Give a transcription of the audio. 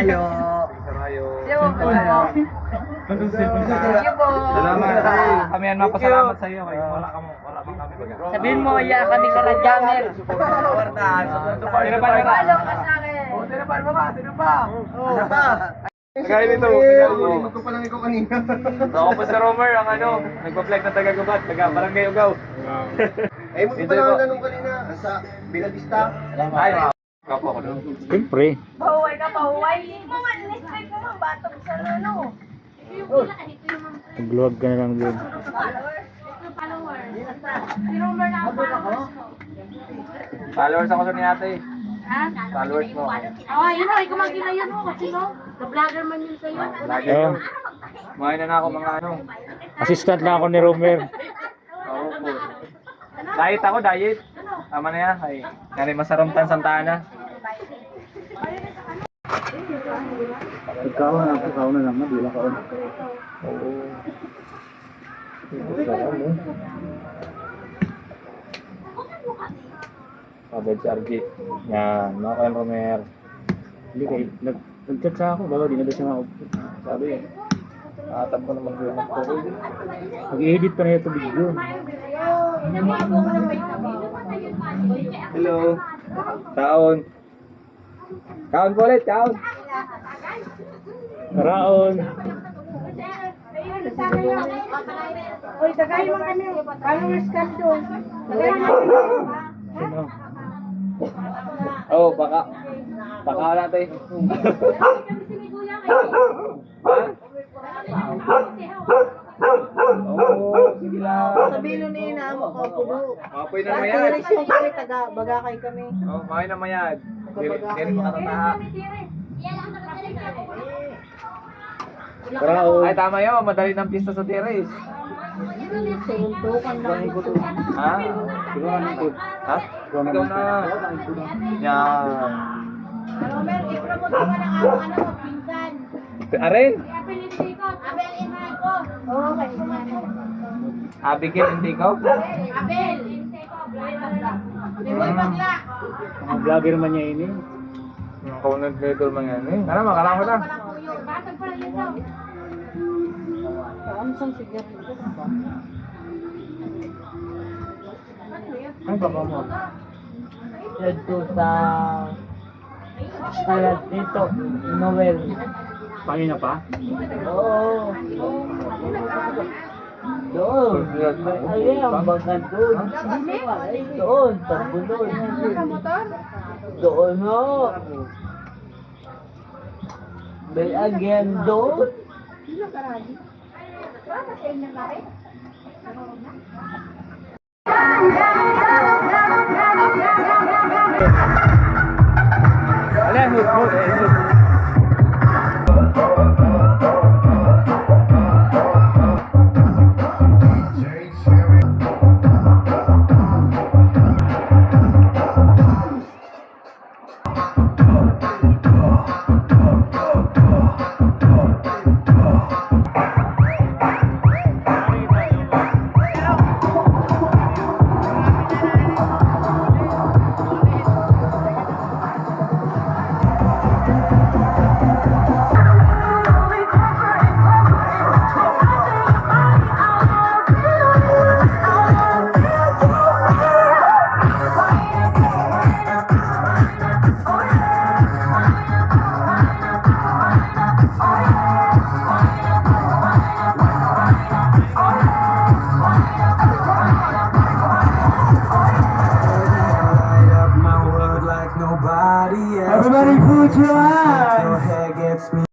Karayo. Salamat. Kami yan mapasalamat sa iyo. Wala kang kami. Sabihin mo, iya kami ka na jammer. Sino ba naman? Sino ba? Kagaya nito. Hindi ko pa lang ikaw kanina. Ako po si Romer, ang nagpa-flag na taga-gubat, taga-barangay Ugaw. Eh, mo pa lang ganun kanina. Sa Bilavista. Ay, kapo ako doon. Siyempre. Pahuway ka, pahuway. Maman, in-strike mo man, batog sa ano. Magluwag ka na lang doon. Followers ako sa ni ate. Ha? Followers mo. Oh, yun o, ikaw mag-ginayan mo kasi no? Ka-vlogger man yun sa'yo. Lagi Oo. ko. Kumain na ako mga Assistant lang ako ni Romer. Oo po. Diet ako, diet. Tama na yan. Ay, yan masarumtan Santana. Ikaw na lang. Bilang ka. Oo. Pabed si RG. Yan, mga kayo Romer. Hindi kayo, nag-chat sa ako, bago di na doon siya makaupo. Sabi eh. Atab ko naman yun ako. Mag-edit pa na ito video. Hello. Kaon. Kaon po ulit, kaon. Karaon. Uy, tagay mo kami. Followers ka doon. Tagay mo. Sino? Oh, baka natin. Oh, sige lang. Sabihin ni na mo ko puno. Mapoy na mayad. Yung kami taga bagakay kami. Oh, mapoy na mayad. Dili mo katataha. Karaon. Ay, tama yun. Madali ng pista sa terrace. Suntukan lang ko. Ha? Siguro na ito. Ha? Ikaw na. Yan. Romer, i-promote mo na ang ano, pinsan. Aren? Abel Enrico. Oo, kay Abigail, hindi ko? Abel. Liboy Bagla. Mga vlogger man niya ini. Ang kaunod level man yan eh. Ano, makalang ko lang. Basag pala yun daw. Ano sang siguro? Ay, baka mo. Dito sa kalat dito, Noel. Pangina pa? Oo. Doon. Ay, ang bagan doon. Doon, takbo doon. Doon no. Bel again doon. Alam, hut. Everybody put your hands. Your hair gets me